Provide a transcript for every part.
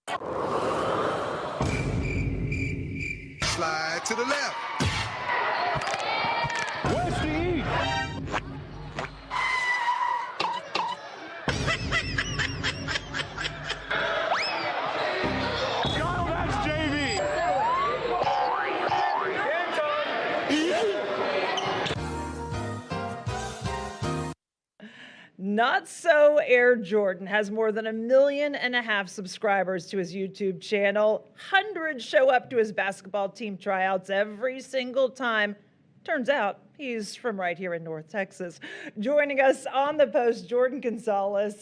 Slide to the left. West to east. Kyle, that's JV. Not So Air Jordan has more than 1.5 million subscribers to his YouTube channel. Hundreds show up to his basketball team tryouts every single time. Turns out he's from right here in North Texas. Joining us on the post, Jordan Gonzalez,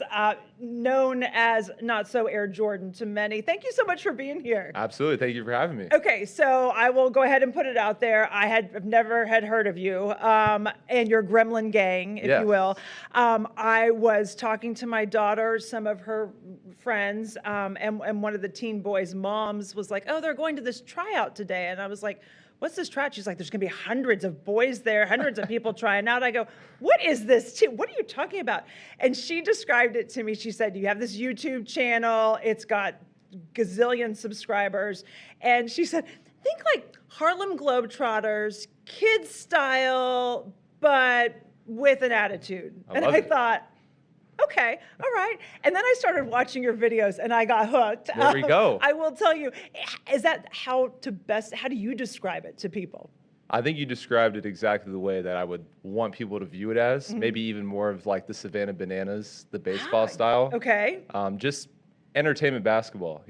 known as Not So Air Jordan to many. Thank you so much for being here. Absolutely. Thank you for having me. Okay, so I will go ahead and put it out there. I've never had heard of you and your Gremlin gang, if Yes. you will. I was talking to my daughter, some of her friends, and one of the teen boys' moms was like, "Oh, they're going to this tryout today," and I was like, "What's this tryout?" She's like, "There's going to be hundreds of boys there, hundreds of people trying out." I go, "What is this? What are you talking about?" And she described it to me. She said, "You have this YouTube channel. It's got gazillion subscribers." And she said, "Think like Harlem Globetrotters, kids style, but with an attitude." And I thought, okay, all right. And then I started watching your videos and I got hooked. There we go. I will tell you, is that how do you describe it to people? I think you described it exactly the way that I would want people to view it as. Maybe even more of like the Savannah Bananas, the baseball style. Okay. Just entertainment basketball,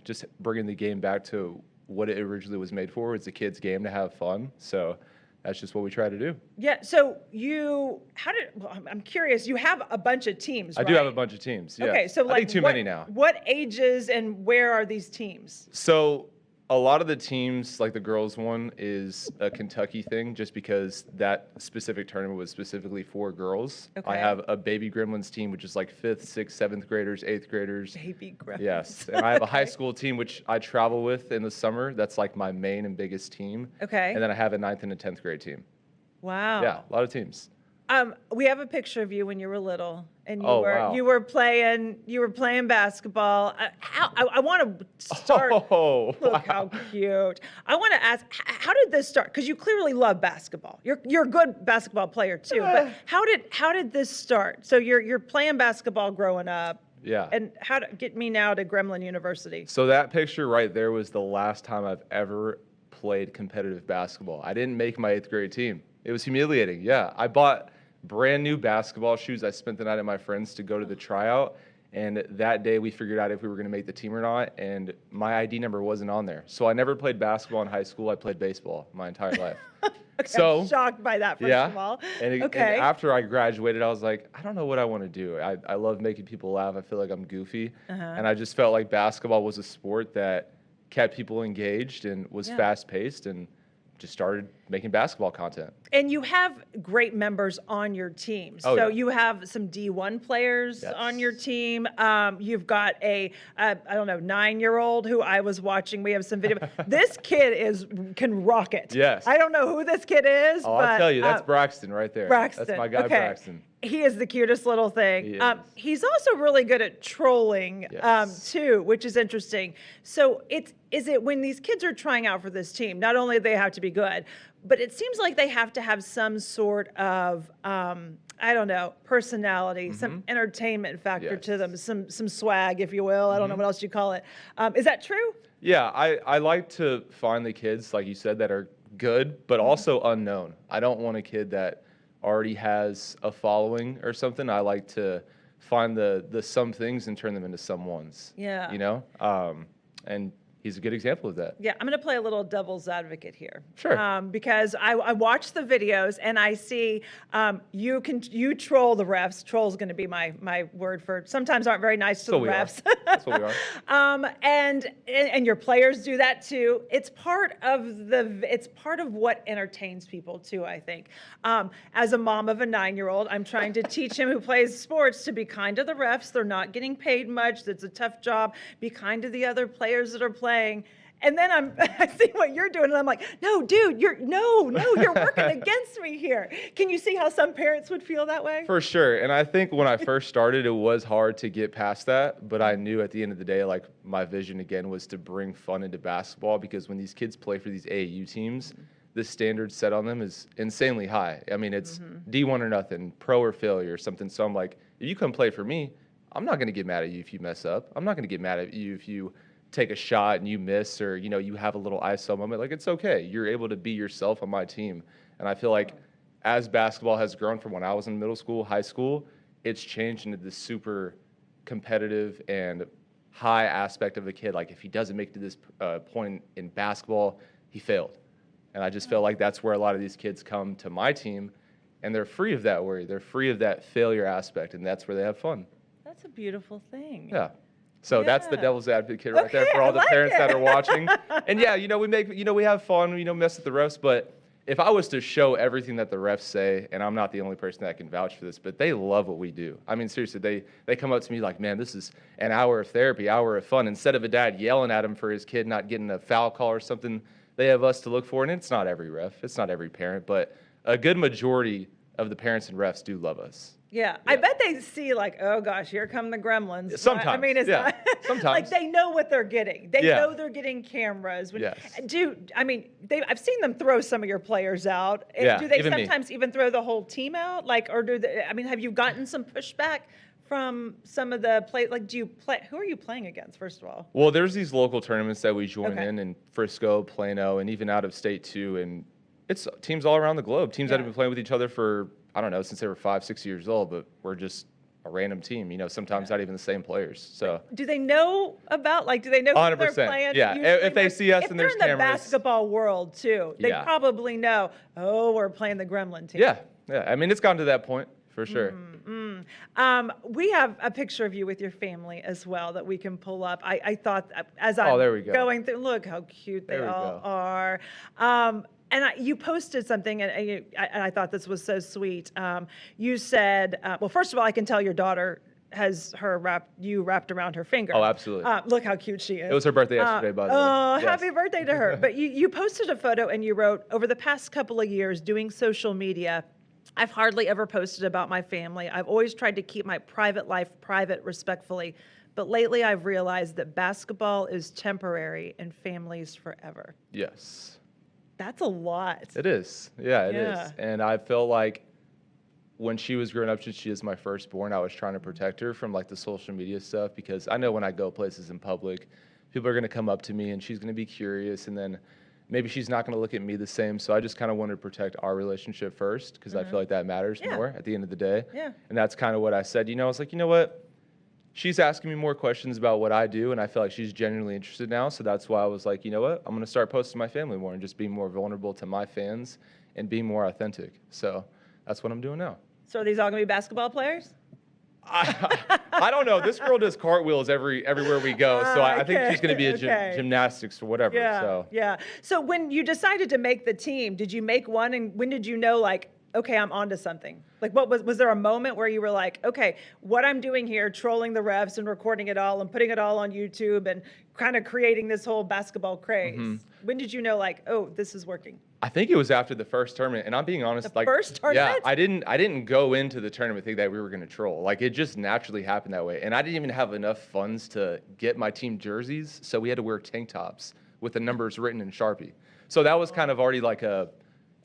just bringing the game back to what it originally was made for. It's a kid's game to have fun. So that's just what we try to do. Yeah. So I'm curious, you have a bunch of teams, right? I do have a bunch of teams. Yeah. Okay. So I think too many now. What ages and where are these teams? So a lot of the teams, like the girls one, is a Kentucky thing just because that specific tournament was specifically for girls. Okay. I have a baby Gremlins team, which is like 5th, 6th, 7th graders, 8th graders. Baby Gremlins. Yes. And I have a high school team, which I travel with in the summer. That's like my main and biggest team. Okay. And then I have a 9th and a 10th grade team. Wow. Yeah, a lot of teams. We have a picture of you when you were little, and Wow. you were playing basketball. I want to start. Oh, Look wow. how cute. I want to ask, how did this start? Because you clearly love basketball. You're a good basketball player too. But how did this start? So you're playing basketball growing up. Yeah. And how to get me now to Gremlin University? So that picture right there was the last time I've ever played competitive basketball. I didn't make my 8th grade team. It was humiliating. Yeah. I bought brand new basketball shoes. I spent the night at my friend's to go to the tryout. And that day we figured out if we were going to make the team or not. And my ID number wasn't on there. So I never played basketball in high school. I played baseball my entire life. Okay, So I'm shocked by that, first of all. And after I graduated, I was like, I don't know what I want to do. I love making people laugh. I feel like I'm goofy. And I just felt like basketball was a sport that kept people engaged and was fast-paced, and just started making basketball content. And you have great members on your team. Oh, So yeah. you have some D1 players on your team. You've got a 9-year-old who I was watching. We have some video. This kid can rock it. Yes. I don't know who this kid is, Oh, but I'll tell you, that's Braxton right there. Braxton. That's my guy, Okay. Braxton. He is the cutest little thing. He is. He's also really good at trolling Yes. too, which is interesting. So is it when these kids are trying out for this team, not only do they have to be good, but it seems like they have to have some sort of personality, some entertainment factor to them, some swag, if you will. I don't know what else you call it. Is that true? Yeah, I like to find the kids, like you said, that are good, but also unknown. I don't want a kid that already has a following or something. I like to find the some things and turn them into some ones. Yeah. And he's a good example of that. Yeah, I'm going to play a little devil's advocate here. Sure. Because I watch the videos and I see you troll the refs. Troll is going to be my word for sometimes aren't very nice to the refs. That's what we are. And your players do that too. It's part of what entertains people too, I think. As a mom of a 9-year-old, I'm trying to teach him who plays sports to be kind to the refs. They're not getting paid much. It's a tough job. Be kind to the other players that are playing. playing. And then I see what you're doing, and I'm like, no, dude, you're working against me here. Can you see how some parents would feel that way? For sure. And I think when I first started, it was hard to get past that. But I knew at the end of the day, like my vision again was to bring fun into basketball, because when these kids play for these AAU teams, the standard set on them is insanely high. I mean, it's D1 or nothing, pro or failure or something. So I'm like, if you come play for me, I'm not going to get mad at you if you mess up. I'm not going to get mad at you if you take a shot and you miss, or you have a little ISO moment. Like, it's okay. You're able to be yourself on my team. And I feel like as basketball has grown from when I was in middle school, high school, it's changed into this super competitive and high aspect of a kid. Like, if he doesn't make it to this point in basketball, he failed. And I just feel like that's where a lot of these kids come to my team, and they're free of that worry. They're free of that failure aspect, and that's where they have fun. That's a beautiful thing. Yeah. So that's the devil's advocate right there for all the parents that are watching. And yeah, we have fun, mess with the refs. But if I was to show everything that the refs say, and I'm not the only person that can vouch for this, but they love what we do. I mean, seriously, they come up to me like, man, this is an hour of therapy, hour of fun. Instead of a dad yelling at him for his kid not getting a foul call or something, they have us to look for. And it's not every ref, it's not every parent, but a good majority of the parents and refs do love us. Yeah, I bet they see like, oh gosh, here come the gremlins. Sometimes, I mean, it's not, sometimes. like they know what they're getting. They know they're getting cameras. Yes. I've seen them throw some of your players out. Yeah, Do they even sometimes even throw the whole team out? Like, or have you gotten some pushback from some of the play? Like, who are you playing against, first of all? Well, there's these local tournaments that we join in Frisco, Plano, and even out of state too. And it's teams all around the globe, teams that have been playing with each other for, I don't know, since they were 5-6 years old, but we're just a random team, sometimes not even the same players. So do they know about, do they know who 100%, they're playing? yeah. If they see us and there's cameras. If they're in the cameras. basketball world too, they probably know, we're playing the Gremlin team. Yeah. I mean, it's gotten to that point for sure. We have a picture of you with your family as well that we can pull up. I thought as I'm there we go. going through, look how cute they all are. And you posted something, and I thought this was so sweet. You said, well, first of all, I can tell your daughter has you wrapped around her finger. Oh, absolutely. Look how cute she is. It was her birthday yesterday, by the way. Oh, Yes. Happy birthday to her. But you posted a photo, and you wrote, over the past couple of years doing social media, I've hardly ever posted about my family. I've always tried to keep my private life private respectfully. But lately I've realized that basketball is temporary and family's forever. Yes. That's a lot. It is. Yeah, it is. And I felt like when she was growing up, since she is my firstborn, I was trying to protect her from the social media stuff, because I know when I go places in public, people are going to come up to me and she's going to be curious, and then maybe she's not going to look at me the same. So I just kind of wanted to protect our relationship first, because I feel like that matters more at the end of the day. Yeah. And that's kind of what I said. I was like, you know what? She's asking me more questions about what I do, and I feel like she's genuinely interested now. So that's why I was like, you know what? I'm going to start posting my family more and just being more vulnerable to my fans and being more authentic. So that's what I'm doing now. So are these all going to be basketball players? I don't know. This girl does cartwheels everywhere we go, so I think she's going to be a gymnastics or whatever. Yeah. So when you decided to make the team, did you make one, and when did you know, okay, I'm onto something? What was there a moment where you were like, okay, what I'm doing here, trolling the refs and recording it all and putting it all on YouTube and kind of creating this whole basketball craze? When did you know, oh, this is working? I think it was after the first tournament, and I'm being honest. The first tournament? Yeah, I didn't go into the tournament thinking that we were going to troll. It just naturally happened that way, and I didn't even have enough funds to get my team jerseys, so we had to wear tank tops with the numbers written in Sharpie. So that was kind of already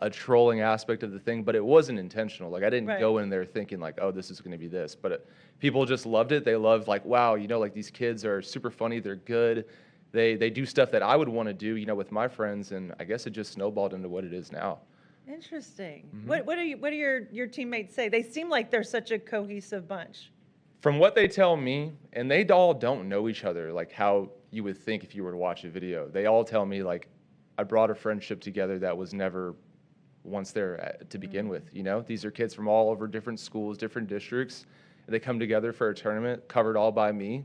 a trolling aspect of the thing, but it wasn't intentional. I didn't go in there thinking oh, this is going to be this, but people just loved it. They loved wow, these kids are super funny. They're good. They do stuff that I would want to do, with my friends, and I guess it just snowballed into what it is now. Interesting. What do your teammates say? They seem like they're such a cohesive bunch. From what they tell me, and they all don't know each other how you would think if you were to watch a video. They all tell me I brought a friendship together that was never once there to begin with. These are kids from all over different schools, different districts, and they come together for a tournament covered all by me.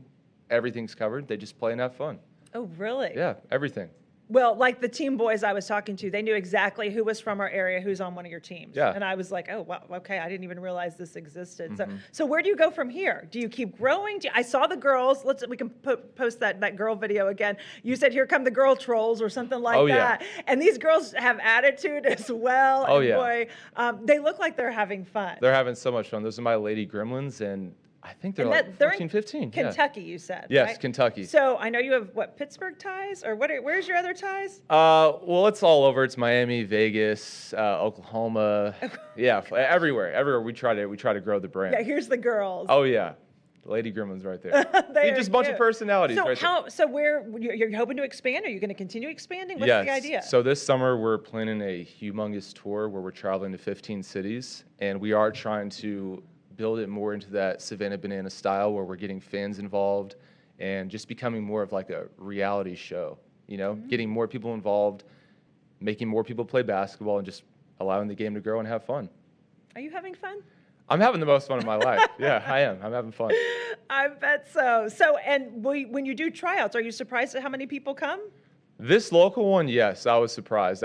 Everything's covered. They just play and have fun. Oh, really? Yeah, everything. Well, like the team boys I was talking to, they knew exactly who was from our area, who's on one of your teams. Yeah. And I was like, oh, wow, okay, I didn't even realize this existed. Mm-hmm. So where do you go from here? Do you keep growing? I saw the girls. We can post that girl video again. You said, here come the girl trolls or something like that. Yeah. And these girls have attitude as well. Oh, and yeah. Boy, they look like they're having fun. They're having so much fun. Those are my lady Gremlins, and I think they're like 14, 15. Kentucky, you said. Yes, right? Kentucky. So I know you have Pittsburgh ties, or where's your other ties? Well, it's all over. It's Miami, Vegas, Oklahoma. Yeah, everywhere. We try to grow the brand. Yeah, here's the girls. Oh yeah, Lady Gremlins right there. They're just a bunch of personalities. So where you're hoping to expand? Are you going to continue expanding? What's the idea? So this summer we're planning a humongous tour where we're traveling to 15 cities, and we are trying to build it more into that Savannah Banana style where we're getting fans involved and just becoming more of like a reality show, getting more people involved, making more people play basketball, and just allowing the game to grow and have fun. Are you having fun? I'm having the most fun of my life. Yeah, I am. I'm having fun. I bet so. And when you do tryouts, are you surprised at how many people come? This local one, yes, I was surprised.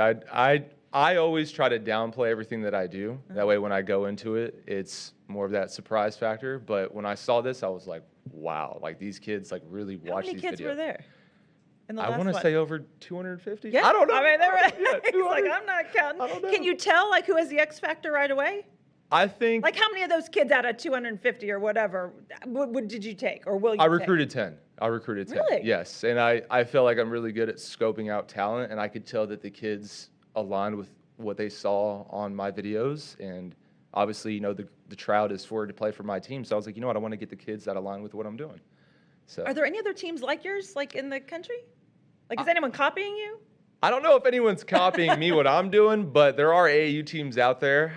I always try to downplay everything that I do. That way when I go into it, it's more of that surprise factor. But when I saw this, I was like, wow, like these kids like really watch these videos. How many kids were there? I want to say over 250. Yeah. I don't know. I mean, they're like, I'm not counting. I don't know. Can you tell like who has the X factor right away? I think. Like how many of those kids out of 250 or whatever did you take or will you I recruited 10. Really? Yes. And I feel like I'm really good at scoping out talent, and I could tell that the kids aligned with what they saw on my videos. And obviously, the tryout is forward to play for my team. So I was like, I want to get the kids that align with what I'm doing. So. Are there any other teams like yours, like in the country? Like, is anyone copying you? I don't know if anyone's copying me what I'm doing, but there are AAU teams out there.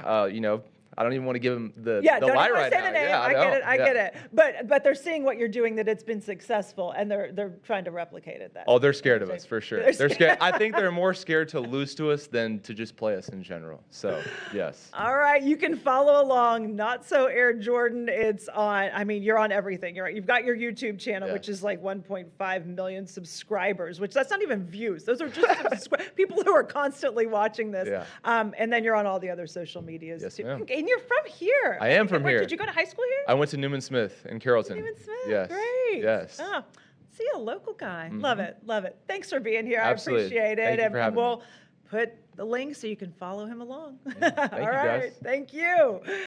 I don't even want to give them the light right now. Yeah, I get it. But they're seeing what you're doing, that it's been successful, and they're trying to replicate it. Oh, they're scared of us for sure. They're scared. I think they're more scared to lose to us than to just play us in general. So yes. All right, you can follow along. Not So Air Jordan. It's on. I mean, you're on everything. You've got your YouTube channel, which is like 1.5 million subscribers. Which that's not even views. Those are just people who are constantly watching this. Yeah. And then you're on all the other social medias too. Ma'am. And you're from here. I am from here. Did you go to high school here? I went to Newman Smith in Carrollton. Newman Smith. Yes. Great. Yes. Oh, see, a local guy. Mm-hmm. Love it. Love it. Thanks for being here. Absolutely. I appreciate it. Thank you for having we'll me. put the link so you can follow him along. Thank you, All right. guys. Thank you.